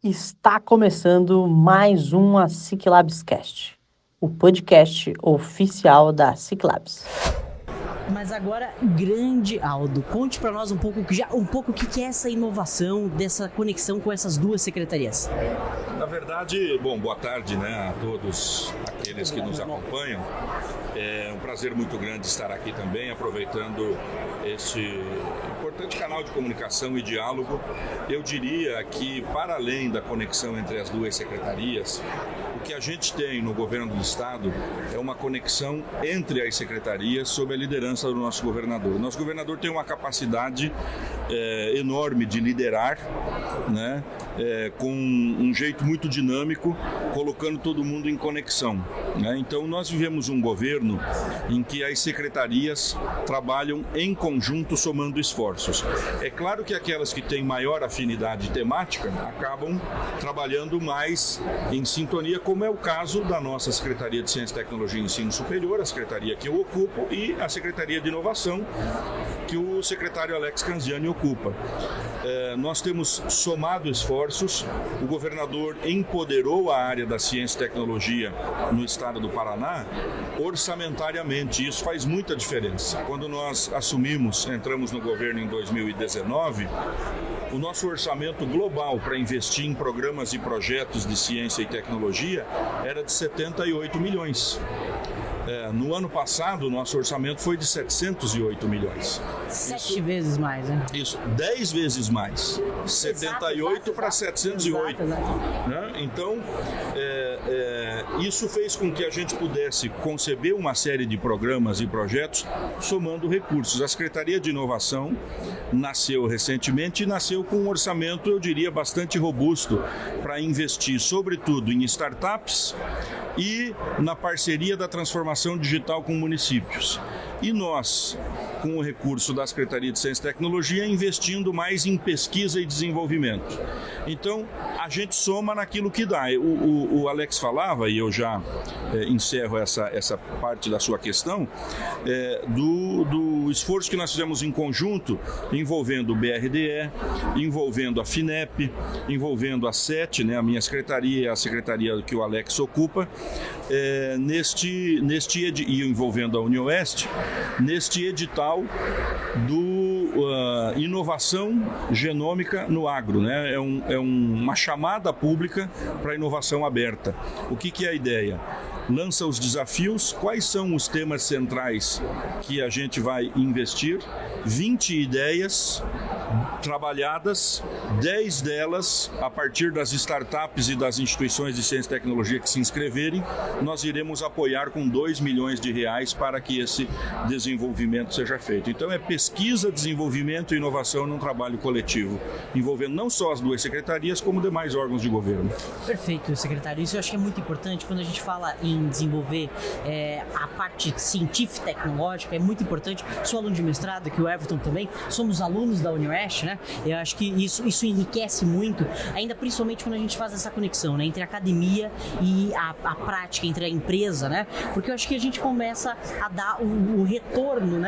Está começando mais um Ciclabscast, o podcast oficial da Ciclabs. Mas agora, grande Aldo, conte para nós um pouco o que é essa inovação, dessa conexão com essas duas secretarias. Na verdade, boa tarde, a todos aqueles que nos acompanham. É um prazer muito grande estar aqui também, aproveitando este importante canal de comunicação e diálogo. Eu diria que, para além da conexão entre as duas secretarias, o que a gente tem no governo do estado é uma conexão entre as secretarias sob a liderança do nosso governador. O nosso governador tem uma capacidade enorme de liderar, com um jeito muito dinâmico, colocando todo mundo em conexão. Então, nós vivemos um governo em que as secretarias trabalham em conjunto, somando esforços. É claro que aquelas que têm maior afinidade temática acabam trabalhando mais em sintonia, como é o caso da nossa Secretaria de Ciência, Tecnologia e Ensino Superior, a secretaria que eu ocupo, e a Secretaria de Inovação, que o secretário Alex Canziani ocupa. Nós temos somado esforços, o governador empoderou a área da ciência e tecnologia no estado do Paraná orçamentariamente. Isso faz muita diferença. Quando nós entramos no governo em 2019, o nosso orçamento global para investir em programas e projetos de ciência e tecnologia era de 78 milhões. No ano passado, o nosso orçamento foi de 708 milhões. 7 vezes mais, né? Isso, 10 vezes mais. 78 para 708. Exato. Então, isso fez com que a gente pudesse conceber uma série de programas e projetos somando recursos. A Secretaria de Inovação nasceu recentemente e nasceu com um orçamento, eu diria, bastante robusto para investir, sobretudo, em startups e na parceria da transformação digital com municípios. E nós, com o recurso da Secretaria de Ciência e Tecnologia, investindo mais em pesquisa e desenvolvimento. Então, a gente soma naquilo que dá. O Alex falava, e eu já encerro essa parte da sua questão, do esforço que nós fizemos em conjunto, envolvendo o BRDE, envolvendo a FINEP, envolvendo a SET, a minha secretaria e a secretaria que o Alex ocupa, e envolvendo a UniOeste, neste edital do Inovação Genômica no Agro. É uma chamada pública para inovação aberta. O que é a ideia? Lança os desafios, quais são os temas centrais que a gente vai investir, 20 ideias trabalhadas, 10 delas a partir das startups e das instituições de ciência e tecnologia que se inscreverem, nós iremos apoiar com 2 milhões de reais para que esse desenvolvimento seja feito. Então é pesquisa, desenvolvimento e inovação num trabalho coletivo, envolvendo não só as duas secretarias, como demais órgãos de governo. Perfeito, secretário. Isso eu acho que é muito importante quando a gente fala em desenvolver a parte científica e tecnológica, é muito importante. Sou aluno de mestrado, que o Everton também, somos alunos da UniOeste, Eu acho que isso enriquece muito, ainda principalmente quando a gente faz essa conexão, entre a academia e a prática, entre a empresa, Porque eu acho que a gente começa a dar o retorno,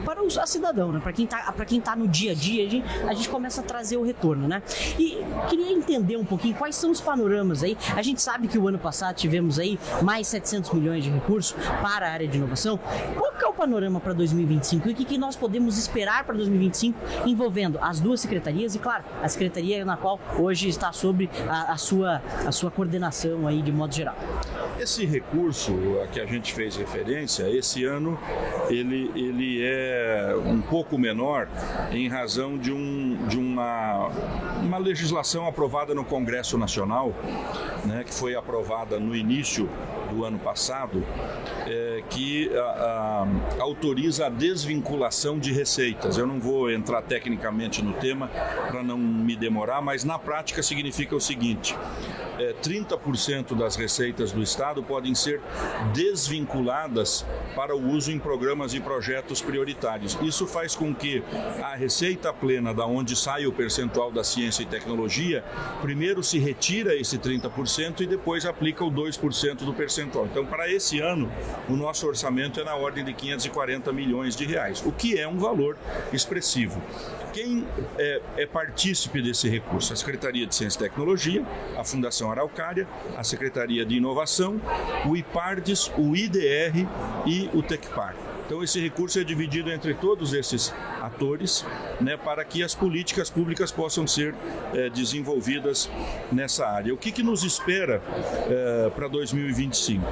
para o cidadão, Para quem tá no dia a dia, a gente começa a trazer o retorno, E queria entender um pouquinho quais são os panoramas aí. A gente sabe que o ano passado tivemos aí mais 700 milhões de recursos para a área de inovação. Qual que é o panorama para 2025 e o que nós podemos esperar para 2025 envolvendo as duas secretarias e, claro, a secretaria na qual hoje está sob a sua coordenação aí de modo geral? Esse recurso a que a gente fez referência, esse ano, ele é um pouco menor em razão de uma legislação aprovada no Congresso Nacional, que foi aprovada no início do ano passado, que autoriza a desvinculação de receitas. Eu não vou entrar tecnicamente no tema para não me demorar, mas na prática significa o seguinte: 30% das receitas do Estado podem ser desvinculadas para o uso em programas e projetos prioritários. Isso faz com que a receita plena, da onde sai o percentual da ciência e tecnologia, primeiro se retira esse 30% e depois aplica o 2% do percentual. Então, para esse ano, o nosso orçamento é na ordem de 540 milhões de reais, o que é um valor expressivo. Quem é partícipe desse recurso? A Secretaria de Ciência e Tecnologia, a Fundação Araucária, a Secretaria de Inovação, o IPARDES, o IDR e o Tecpar. Então esse recurso é dividido entre todos esses atores, né, para que as políticas públicas possam ser desenvolvidas nessa área. O que nos espera para 2025?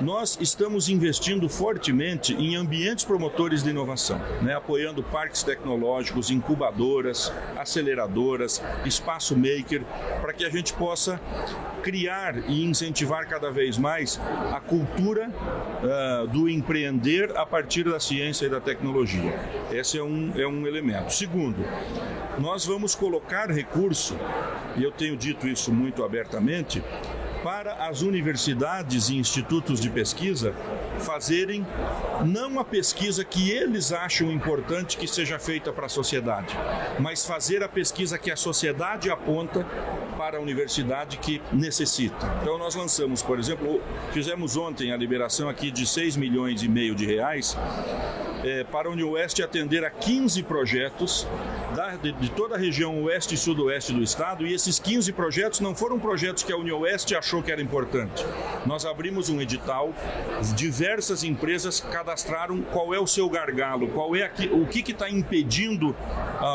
Nós estamos investindo fortemente em ambientes promotores de inovação, né, apoiando parques tecnológicos, incubadoras, aceleradoras, espaço maker, para que a gente possa criar e incentivar cada vez mais a cultura do empreender a partir da ciência e da tecnologia. Esse é um elemento. Segundo, nós vamos colocar recurso, e eu tenho dito isso muito abertamente, para as universidades e institutos de pesquisa fazerem não a pesquisa que eles acham importante que seja feita para a sociedade, mas fazer a pesquisa que a sociedade aponta para a universidade que necessita. Então nós lançamos, por exemplo, fizemos ontem a liberação aqui de 6,5 milhões de reais para a UniOeste atender a 15 projetos de toda a região oeste e sudoeste do estado, e esses 15 projetos não foram projetos que a UniOeste achou que era importante. Nós abrimos um edital, diversas empresas cadastraram qual é o seu gargalo, o que está impedindo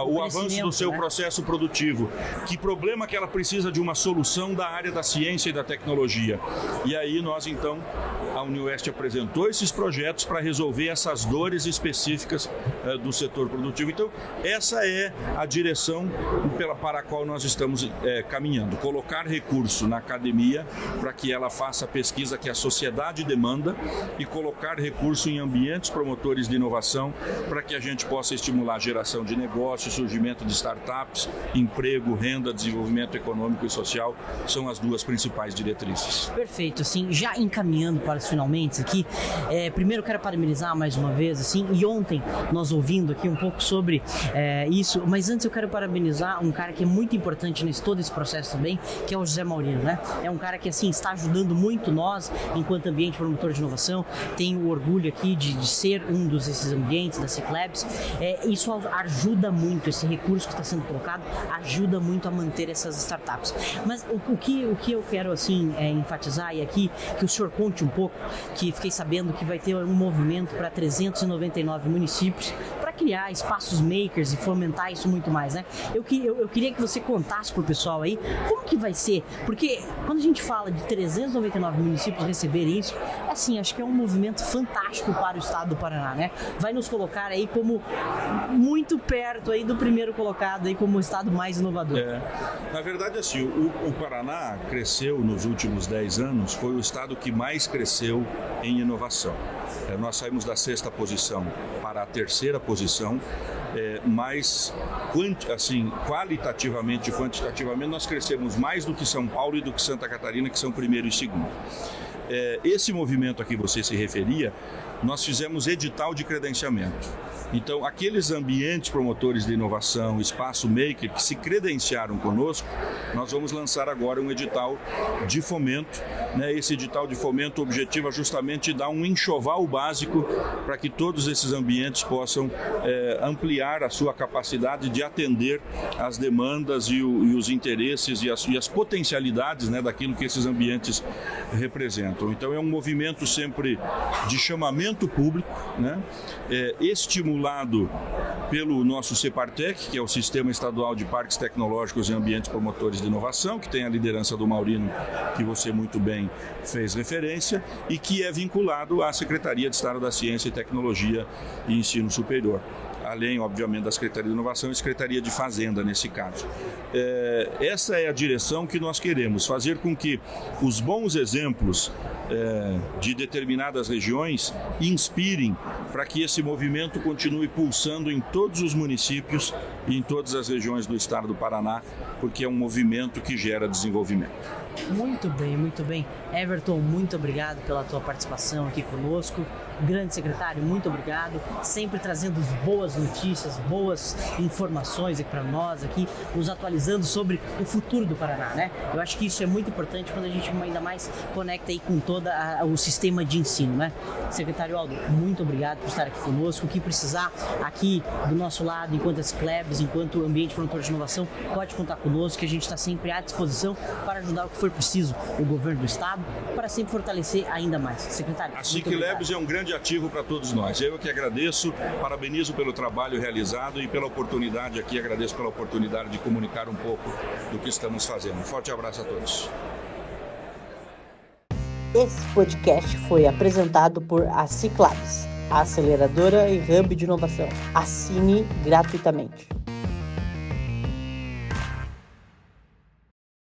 o avanço do seu processo produtivo, que problema que ela precisa de uma solução da área da ciência e da tecnologia. E aí nós então, a UniOeste apresentou esses projetos para resolver essas dores específicas do setor produtivo. Então, essa é a direção para a qual nós estamos caminhando. Colocar recurso na academia para que ela faça a pesquisa que a sociedade demanda e colocar recurso em ambientes promotores de inovação para que a gente possa estimular a geração de negócios, surgimento de startups, emprego, renda, desenvolvimento econômico e social. São as duas principais diretrizes. Perfeito. Assim, já encaminhando para os finalmente aqui, primeiro eu quero parabenizar mais uma vez, assim, e ontem nós ouvindo aqui um pouco sobre isso, mas antes eu quero parabenizar um cara que é muito importante nesse todo esse processo também, que é o José Maurino, né? É um cara que, assim, está ajudando muito nós, enquanto ambiente promotor de inovação. Tenho o orgulho aqui de ser um desses ambientes da Ciclabs. Isso ajuda muito, esse recurso que está sendo colocado ajuda muito a manter essas startups. Mas o que eu quero, assim, enfatizar, e aqui que o senhor conte um pouco, que fiquei sabendo que vai ter um movimento para 399 municípios para criar espaços makers e fomentar isso muito mais, né? Eu queria que você contasse pro pessoal aí como que vai ser, porque quando a gente fala de 399 municípios receberem isso, assim, acho que é um movimento fantástico para o estado do Paraná, né? Vai nos colocar aí como muito perto aí do primeiro colocado aí como o estado mais inovador. Na verdade, assim, o Paraná cresceu nos últimos 10 anos, foi o estado que mais cresceu em inovação. Nós saímos da 6ª posição para a 3ª posição, mas assim, qualitativamente e quantitativamente nós crescemos mais do que São Paulo e do que Santa Catarina, que são primeiro e segundo. Esse movimento a que você se referia, nós fizemos edital de credenciamento. Então, aqueles ambientes promotores de inovação, espaço maker, que se credenciaram conosco, nós vamos lançar agora um edital de fomento. Né? Esse edital de fomento, o objetivo é justamente dar um enxoval básico para que todos esses ambientes possam ampliar a sua capacidade de atender as demandas e os interesses e as potencialidades, né, daquilo que esses ambientes representam. Então, é um movimento sempre de chamamento público, né? Estimulado pelo nosso CEPARTEC, que é o Sistema Estadual de Parques Tecnológicos e Ambientes Promotores de Inovação, que tem a liderança do Maurino, que você muito bem fez referência, e que é vinculado à Secretaria de Estado da Ciência e Tecnologia e Ensino Superior. Além, obviamente, da Secretaria de Inovação e Secretaria de Fazenda, nesse caso. Essa é a direção que nós queremos, fazer com que os bons exemplos de determinadas regiões inspirem para que esse movimento continue pulsando em todos os municípios e em todas as regiões do estado do Paraná, porque é um movimento que gera desenvolvimento. Muito bem, muito bem. Everton, muito obrigado pela tua participação aqui conosco. Grande secretário, muito obrigado. Sempre trazendo boas notícias, boas informações aqui para nós, aqui, nos atualizando sobre o futuro do Paraná, né? Eu acho que isso é muito importante quando a gente ainda mais conecta aí com todo o sistema de ensino, né? Secretário Aldo, muito obrigado por estar aqui conosco. O que precisar aqui do nosso lado, enquanto as CLEBs, enquanto ambiente promotor de inovação, pode contar conosco, que a gente está sempre à disposição para ajudar o que for preciso o governo do estado, para sempre fortalecer ainda mais. Secretário, a SIC-Labs é um grande ativo para todos nós. Eu que agradeço, parabenizo pelo trabalho realizado e pela oportunidade aqui, agradeço pela oportunidade de comunicar um pouco do que estamos fazendo. Um forte abraço a todos. Esse podcast foi apresentado por a SIC-Labs, a aceleradora e hub de inovação. Assine gratuitamente.